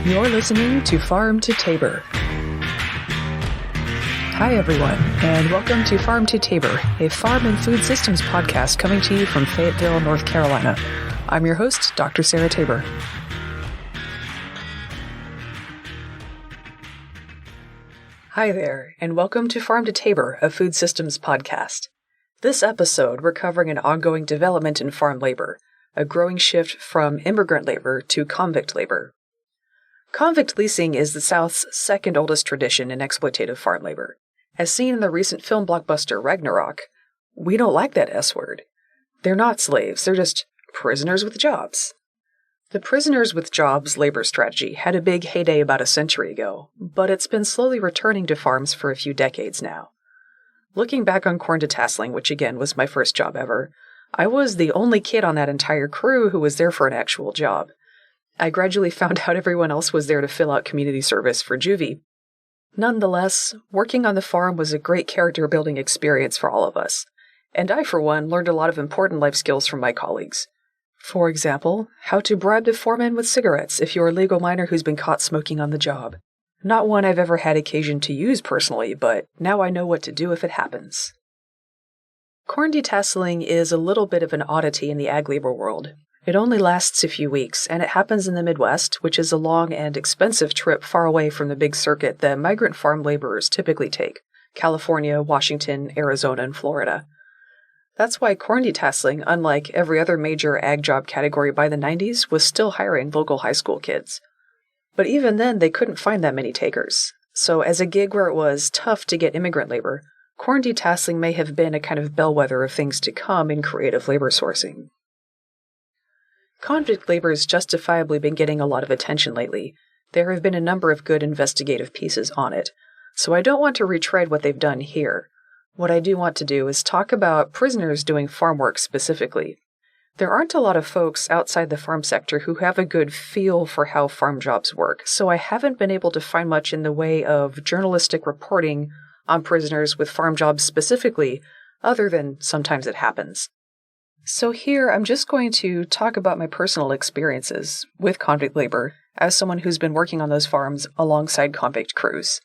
You're listening to Farm to Tabor. Hi, everyone, and welcome to Farm to Tabor, a farm and food systems podcast coming to you from Fayetteville, North Carolina. I'm your host, Dr. Sarah Tabor. Hi there, and welcome to Farm to Tabor, a food systems podcast. This episode, we're covering an ongoing development in farm labor, a growing shift from immigrant labor to convict labor. Convict leasing is the South's second oldest tradition in exploitative farm labor. As seen in the recent film blockbuster Ragnarok, we don't like that S word. They're not slaves, they're just prisoners with jobs. The prisoners with jobs labor strategy had a big heyday about a century ago, but it's been slowly returning to farms for a few decades now. Looking back on corn detasseling, which again was my first job ever, I was the only kid on that entire crew who was there for an actual job. I gradually found out everyone else was there to fill out community service for juvie. Nonetheless, working on the farm was a great character-building experience for all of us, and I, for one, learned a lot of important life skills from my colleagues. For example, how to bribe the foreman with cigarettes if you're a legal minor who's been caught smoking on the job. Not one I've ever had occasion to use personally, but now I know what to do if it happens. Corn detasseling is a little bit of an oddity in the ag labor world. It only lasts a few weeks, and it happens in the Midwest, which is a long and expensive trip far away from the big circuit that migrant farm laborers typically take: California, Washington, Arizona, and Florida. That's why corn detasseling, unlike every other major ag job category by the 90s, was still hiring local high school kids. But even then, they couldn't find that many takers. So as a gig where it was tough to get immigrant labor, corn detasseling may have been a kind of bellwether of things to come in creative labor sourcing. Convict labor has justifiably been getting a lot of attention lately. There have been a number of good investigative pieces on it, so I don't want to retread what they've done here. What I do want to do is talk about prisoners doing farm work specifically. There aren't a lot of folks outside the farm sector who have a good feel for how farm jobs work, so I haven't been able to find much in the way of journalistic reporting on prisoners with farm jobs specifically, other than sometimes it happens. So here, I'm just going to talk about my personal experiences with convict labor as someone who's been working on those farms alongside convict crews.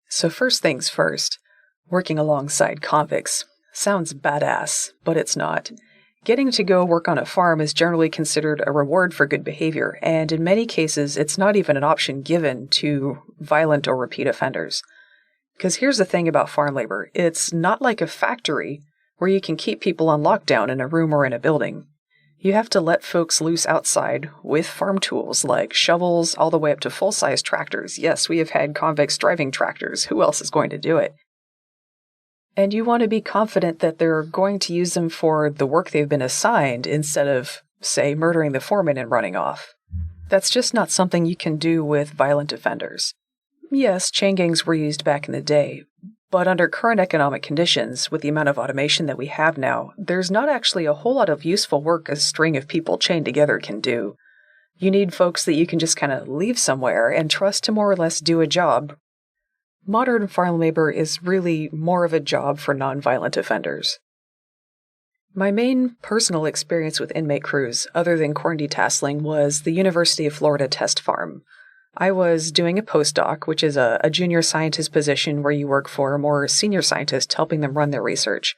So first things first, working alongside convicts sounds badass, but it's not. Getting to go work on a farm is generally considered a reward for good behavior, and in many cases, it's not even an option given to violent or repeat offenders. Because here's the thing about farm labor, it's not like a factory where you can keep people on lockdown in a room or in a building. You have to let folks loose outside with farm tools like shovels all the way up to full-size tractors. Yes, we have had convicts driving tractors. Who else is going to do it? And you want to be confident that they're going to use them for the work they've been assigned instead of, say, murdering the foreman and running off. That's just not something you can do with violent offenders. Yes, chain gangs were used back in the day, but under current economic conditions, with the amount of automation that we have now, there's not actually a whole lot of useful work a string of people chained together can do. You need folks that you can just kind of leave somewhere and trust to more or less do a job. Modern farm labor is really more of a job for nonviolent offenders. My main personal experience with inmate crews, other than corn detasseling, was the University of Florida test farm. I was doing a postdoc, which is a junior scientist position where you work for a more senior scientist helping them run their research.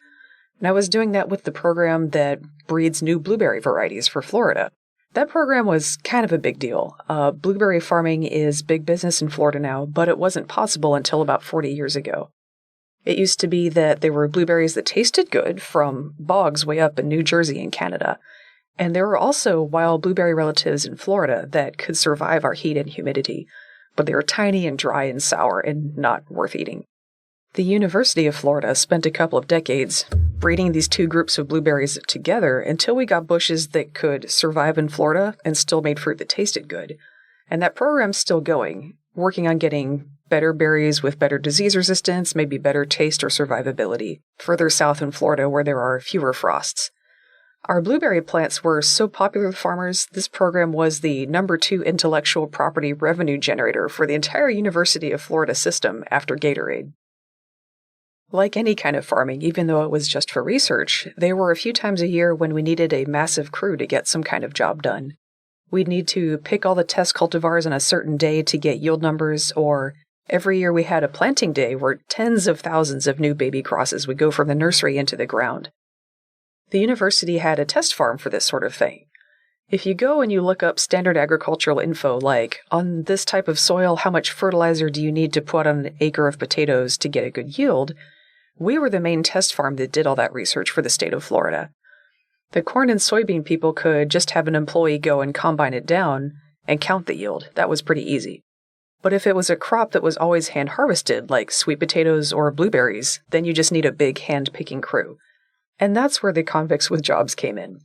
And I was doing that with the program that breeds new blueberry varieties for Florida. That program was kind of a big deal. Blueberry farming is big business in Florida now, but it wasn't possible until about 40 years ago. It used to be that there were blueberries that tasted good from bogs way up in New Jersey and Canada. And there were also wild blueberry relatives in Florida that could survive our heat and humidity, but they were tiny and dry and sour and not worth eating. The University of Florida spent a couple of decades breeding these two groups of blueberries together until we got bushes that could survive in Florida and still made fruit that tasted good. And that program's still going, working on getting better berries with better disease resistance, maybe better taste or survivability, further south in Florida where there are fewer frosts. Our blueberry plants were so popular with farmers, this program was the number 2 intellectual property revenue generator for the entire University of Florida system after Gatorade. Like any kind of farming, even though it was just for research, there were a few times a year when we needed a massive crew to get some kind of job done. We'd need to pick all the test cultivars on a certain day to get yield numbers, or every year we had a planting day where tens of thousands of new baby crosses would go from the nursery into the ground. The university had a test farm for this sort of thing. If you go and you look up standard agricultural info like, on this type of soil, how much fertilizer do you need to put on an acre of potatoes to get a good yield, we were the main test farm that did all that research for the state of Florida. The corn and soybean people could just have an employee go and combine it down and count the yield. That was pretty easy. But if it was a crop that was always hand harvested, like sweet potatoes or blueberries, then you just need a big hand-picking crew. And that's where the convicts with jobs came in.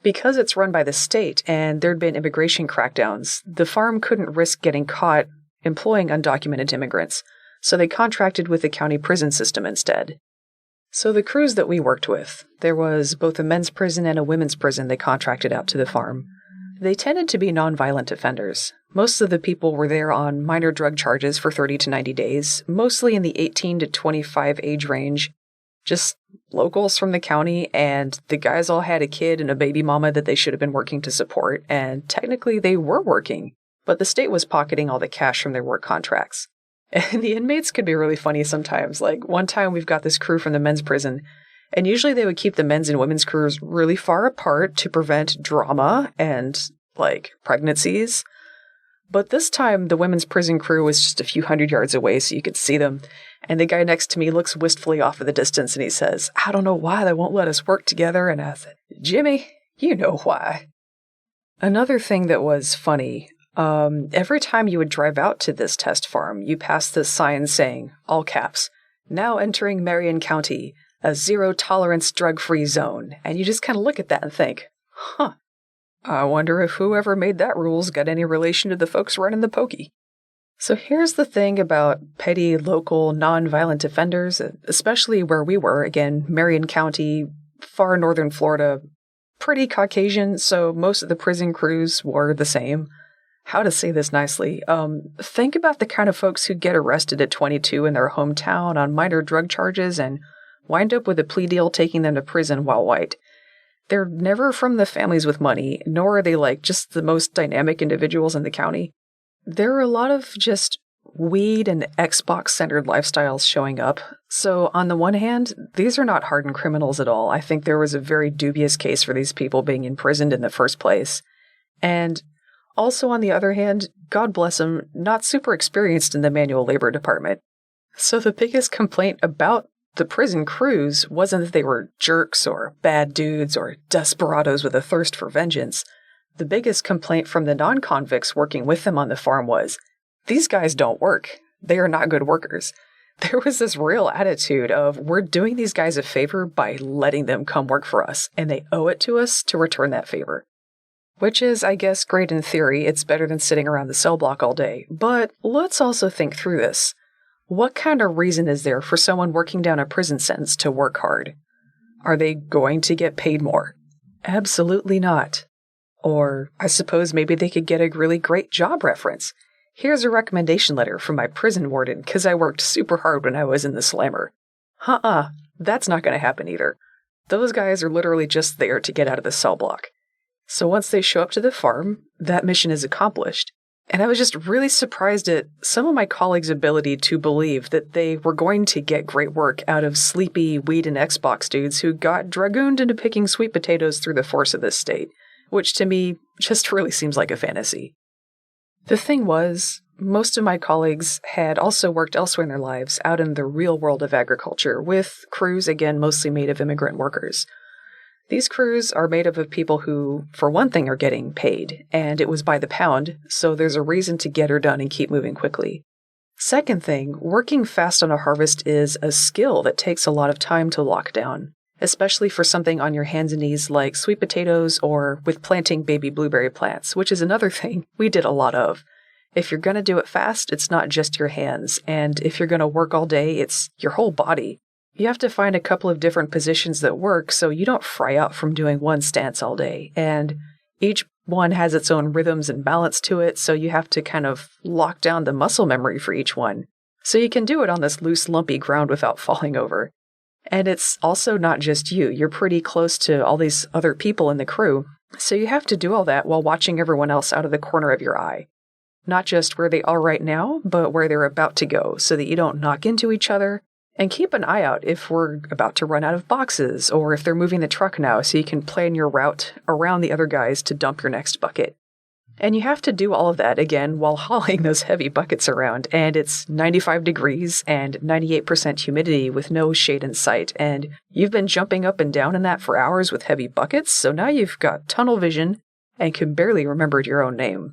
Because it's run by the state and there'd been immigration crackdowns, the farm couldn't risk getting caught employing undocumented immigrants, so they contracted with the county prison system instead. So the crews that we worked with, there was both a men's prison and a women's prison they contracted out to the farm. They tended to be nonviolent offenders. Most of the people were there on minor drug charges for 30 to 90 days, mostly in the 18 to 25 age range. Just locals from the county, and the guys all had a kid and a baby mama that they should have been working to support, and technically they were working, but the state was pocketing all the cash from their work contracts. And the inmates could be really funny sometimes. Like, one time we've got this crew from the men's prison, and usually they would keep the men's and women's crews really far apart to prevent drama and, pregnancies. But this time, the women's prison crew was just a few hundred yards away, so you could see them. And the guy next to me looks wistfully off in the distance, and he says, "I don't know why they won't let us work together." And I said, "Jimmy, you know why." Another thing that was funny, every time you would drive out to this test farm, you passed this sign saying, all caps, "Now entering Marion County, a zero-tolerance drug-free zone." And you just kind of look at that and think, huh, I wonder if whoever made that rule's got any relation to the folks running the pokey. So here's the thing about petty, local, non-violent offenders, especially where we were, again, Marion County, far northern Florida, pretty Caucasian, so most of the prison crews were the same. How to say this nicely? Think about the kind of folks who get arrested at 22 in their hometown on minor drug charges and wind up with a plea deal taking them to prison while white. They're never from the families with money, nor are they just the most dynamic individuals in the county. There are a lot of just weed and Xbox-centered lifestyles showing up. So on the one hand, these are not hardened criminals at all. I think there was a very dubious case for these people being imprisoned in the first place. And also on the other hand, God bless them, not super experienced in the manual labor department. So the biggest complaint about the prison crews wasn't that they were jerks or bad dudes or desperados with a thirst for vengeance. The biggest complaint from the non-convicts working with them on the farm was, these guys don't work. They are not good workers. There was this real attitude of, we're doing these guys a favor by letting them come work for us, and they owe it to us to return that favor. Which is, I guess, great in theory. It's better than sitting around the cell block all day. But let's also think through this. What kind of reason is there for someone working down a prison sentence to work hard? Are they going to get paid more? Absolutely not. Or I suppose maybe they could get a really great job reference. Here's a recommendation letter from my prison warden because I worked super hard when I was in the slammer. That's not going to happen either. Those guys are literally just there to get out of the cell block. So once they show up to the farm, that mission is accomplished. And I was just really surprised at some of my colleagues' ability to believe that they were going to get great work out of sleepy weed and Xbox dudes who got dragooned into picking sweet potatoes through the force of this state, which to me just really seems like a fantasy. The thing was, most of my colleagues had also worked elsewhere in their lives out in the real world of agriculture, with crews, again, mostly made of immigrant workers. These crews are made up of people who, for one thing, are getting paid, and it was by the pound, so there's a reason to get her done and keep moving quickly. Second thing, working fast on a harvest is a skill that takes a lot of time to lock down, especially for something on your hands and knees like sweet potatoes or with planting baby blueberry plants, which is another thing we did a lot of. If you're going to do it fast, it's not just your hands, and if you're going to work all day, it's your whole body. You have to find a couple of different positions that work so you don't fry out from doing one stance all day. And each one has its own rhythms and balance to it, so you have to kind of lock down the muscle memory for each one. So you can do it on this loose, lumpy ground without falling over. And it's also not just you. You're pretty close to all these other people in the crew. So you have to do all that while watching everyone else out of the corner of your eye. Not just where they are right now, but where they're about to go, so that you don't knock into each other. And keep an eye out if we're about to run out of boxes, or if they're moving the truck now, so you can plan your route around the other guys to dump your next bucket. And you have to do all of that, again, while hauling those heavy buckets around, and it's 95 degrees and 98% humidity with no shade in sight, and you've been jumping up and down in that for hours with heavy buckets, so now you've got tunnel vision and can barely remember your own name.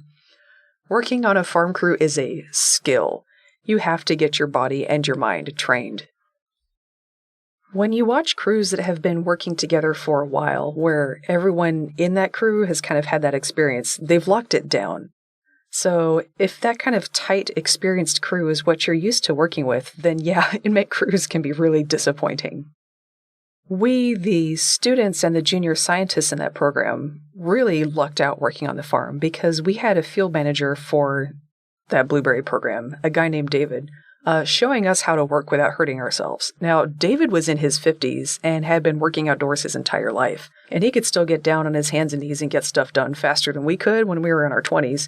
Working on a farm crew is a skill. You have to get your body and your mind trained. When you watch crews that have been working together for a while, where everyone in that crew has kind of had that experience, they've locked it down. So if that kind of tight, experienced crew is what you're used to working with, then yeah, inmate crews can be really disappointing. We, the students and the junior scientists in that program, really lucked out working on the farm because we had a field manager for that blueberry program, a guy named David, showing us how to work without hurting ourselves. Now, David was in his 50s and had been working outdoors his entire life, and he could still get down on his hands and knees and get stuff done faster than we could when we were in our 20s.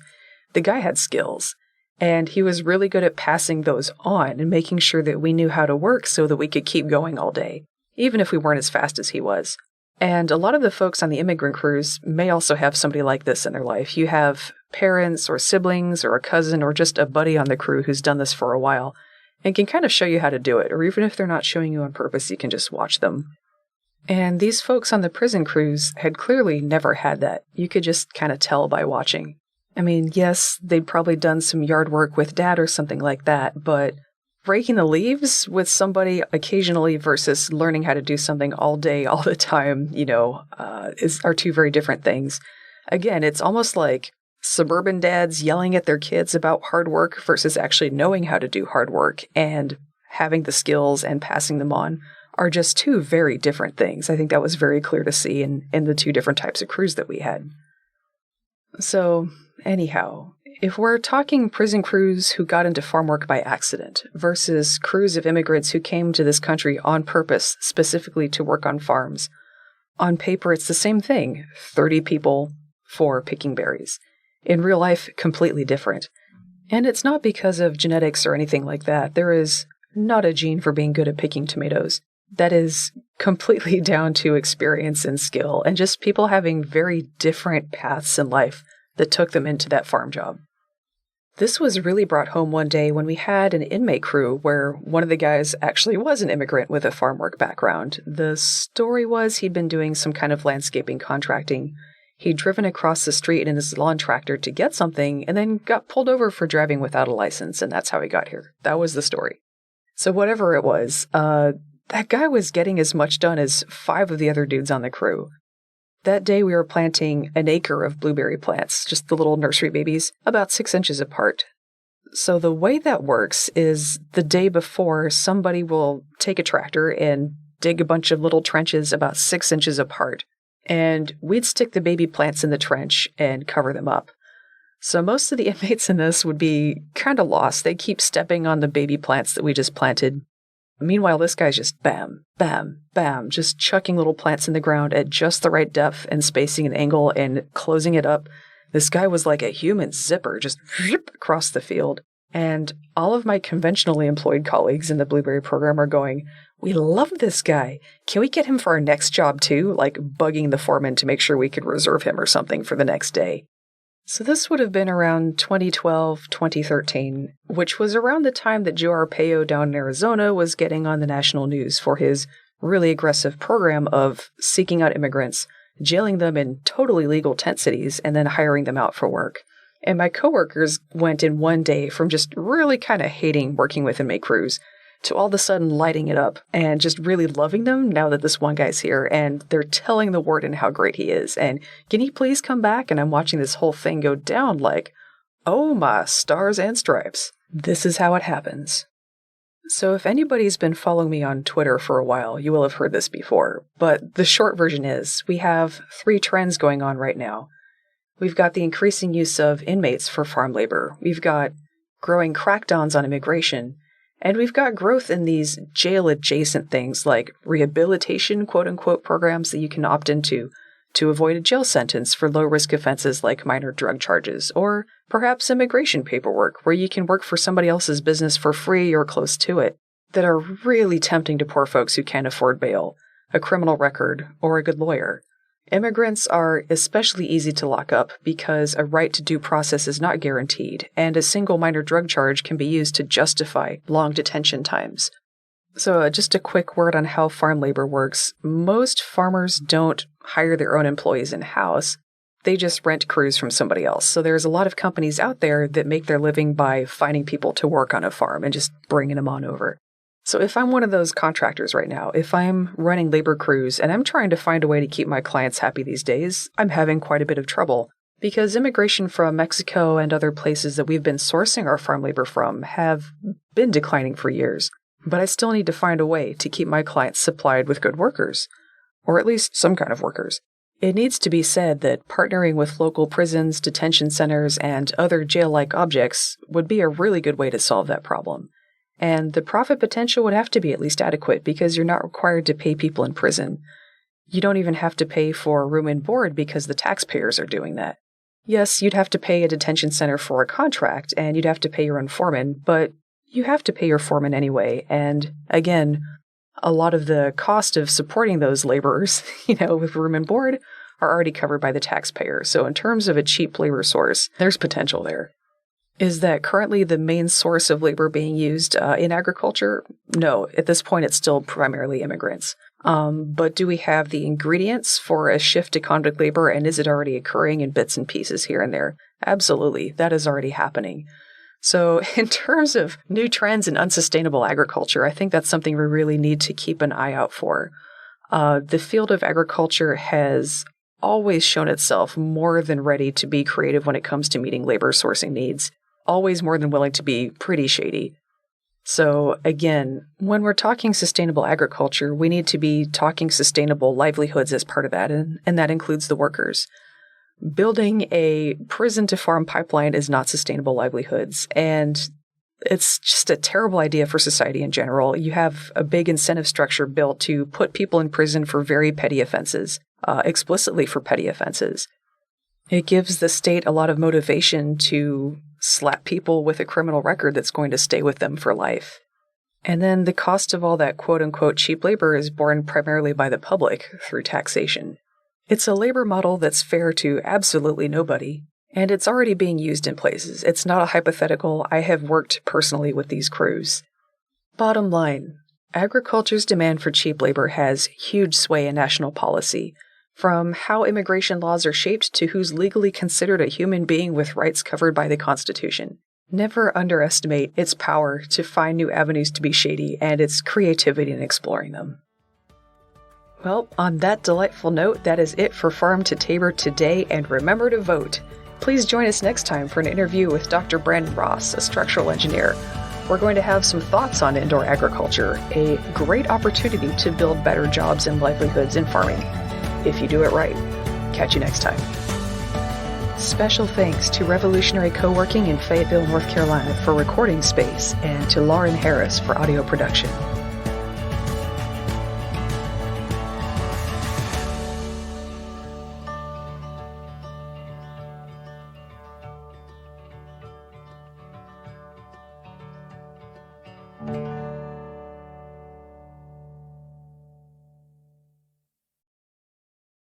The guy had skills, and he was really good at passing those on and making sure that we knew how to work so that we could keep going all day, even if we weren't as fast as he was. And a lot of the folks on the immigrant crews may also have somebody like this in their life. You have parents or siblings or a cousin or just a buddy on the crew who's done this for a while and can kind of show you how to do it. Or even if they're not showing you on purpose, you can just watch them. And these folks on the prison crews had clearly never had that. You could just kind of tell by watching. I mean, yes, they'd probably done some yard work with dad or something like that, but breaking the leaves with somebody occasionally versus learning how to do something all day, all the time, are two very different things. Again, it's almost like suburban dads yelling at their kids about hard work versus actually knowing how to do hard work and having the skills and passing them on are just two very different things. I think that was very clear to see in the two different types of crews that we had. So, anyhow, if we're talking prison crews who got into farm work by accident versus crews of immigrants who came to this country on purpose, specifically to work on farms, on paper it's the same thing, 30 people for picking berries. In real life, completely different. And it's not because of genetics or anything like that. There is not a gene for being good at picking tomatoes. That is completely down to experience and skill, and just people having very different paths in life that took them into that farm job. This was really brought home one day when we had an inmate crew where one of the guys actually was an immigrant with a farm work background. The story was he'd been doing some kind of landscaping contracting. He'd driven across the street in his lawn tractor to get something and then got pulled over for driving without a license, and that's how he got here. That was the story. So whatever it was, that guy was getting as much done as 5 of the other dudes on the crew. That day we were planting an acre of blueberry plants, just the little nursery babies, about 6 inches apart. So the way that works is the day before, somebody will take a tractor and dig a bunch of little trenches about 6 inches apart. And we'd stick the baby plants in the trench and cover them up. So most of the inmates in this would be kind of lost. They'd keep stepping on the baby plants that we just planted. Meanwhile, this guy's just bam, bam, bam, just chucking little plants in the ground at just the right depth and spacing and angle and closing it up. This guy was like a human zipper, just across the field. And all of my conventionally employed colleagues in the Blueberry program are going, "We love this guy. Can we get him for our next job too?" Like bugging the foreman to make sure we could reserve him or something for the next day. So this would have been around 2012, 2013, which was around the time that Joe Arpaio down in Arizona was getting on the national news for his really aggressive program of seeking out immigrants, jailing them in totally legal tent cities, and then hiring them out for work. And my coworkers went in one day from just really kind of hating working with inmate crews to all of a sudden lighting it up and just really loving them now that this one guy's here and they're telling the warden how great he is. And can he please come back? And I'm watching this whole thing go down like, oh my stars and stripes. This is how it happens. So if anybody's been following me on Twitter for a while, you will have heard this before. But the short version is we have 3 trends going on right now. We've got the increasing use of inmates for farm labor. We've got growing crackdowns on immigration. And we've got growth in these jail-adjacent things like rehabilitation, quote-unquote, programs that you can opt into to avoid a jail sentence for low-risk offenses like minor drug charges, or perhaps immigration paperwork where you can work for somebody else's business for free or close to it, that are really tempting to poor folks who can't afford bail, a criminal record, or a good lawyer. Immigrants are especially easy to lock up because a right to due process is not guaranteed, and a single minor drug charge can be used to justify long detention times. So just a quick word on how farm labor works. Most farmers don't hire their own employees in-house. They just rent crews from somebody else. So there's a lot of companies out there that make their living by finding people to work on a farm and just bringing them on over. So if I'm one of those contractors right now, if I'm running labor crews and I'm trying to find a way to keep my clients happy these days, I'm having quite a bit of trouble because immigration from Mexico and other places that we've been sourcing our farm labor from have been declining for years. But I still need to find a way to keep my clients supplied with good workers, or at least some kind of workers. It needs to be said that partnering with local prisons, detention centers, and other jail-like objects would be a really good way to solve that problem. And the profit potential would have to be at least adequate because you're not required to pay people in prison. You don't even have to pay for room and board because the taxpayers are doing that. Yes, you'd have to pay a detention center for a contract and you'd have to pay your own foreman, but you have to pay your foreman anyway. And again, a lot of the cost of supporting those laborers, with room and board are already covered by the taxpayer. So in terms of a cheap labor source, there's potential there. Is that currently the main source of labor being used in agriculture? No, at this point it's still primarily immigrants. But do we have the ingredients for a shift to convict labor, and is it already occurring in bits and pieces here and there? Absolutely, that is already happening. So in terms of new trends in unsustainable agriculture, I think that's something we really need to keep an eye out for. The field of agriculture has always shown itself more than ready to be creative when it comes to meeting labor sourcing needs. Always more than willing to be pretty shady. So again, when we're talking sustainable agriculture, we need to be talking sustainable livelihoods as part of that, and that includes the workers. Building a prison-to-farm pipeline is not sustainable livelihoods, and it's just a terrible idea for society in general. You have a big incentive structure built to put people in prison for very petty offenses, explicitly for petty offenses. It gives the state a lot of motivation to slap people with a criminal record that's going to stay with them for life. And then the cost of all that quote-unquote cheap labor is borne primarily by the public through taxation. It's a labor model that's fair to absolutely nobody, and it's already being used in places. It's not a hypothetical. I have worked personally with these crews. Bottom line, agriculture's demand for cheap labor has huge sway in national policy, from how immigration laws are shaped to who's legally considered a human being with rights covered by the Constitution. Never underestimate its power to find new avenues to be shady and its creativity in exploring them. Well, on that delightful note, that is it for Farm to Tabor today, and remember to vote. Please join us next time for an interview with Dr. Brandon Ross, a structural engineer. We're going to have some thoughts on indoor agriculture, a great opportunity to build better jobs and livelihoods in farming. If you do it right. Catch you next time. Special thanks to Revolutionary Co-working in Fayetteville, North Carolina for recording space, and to Lauren Harris for audio production.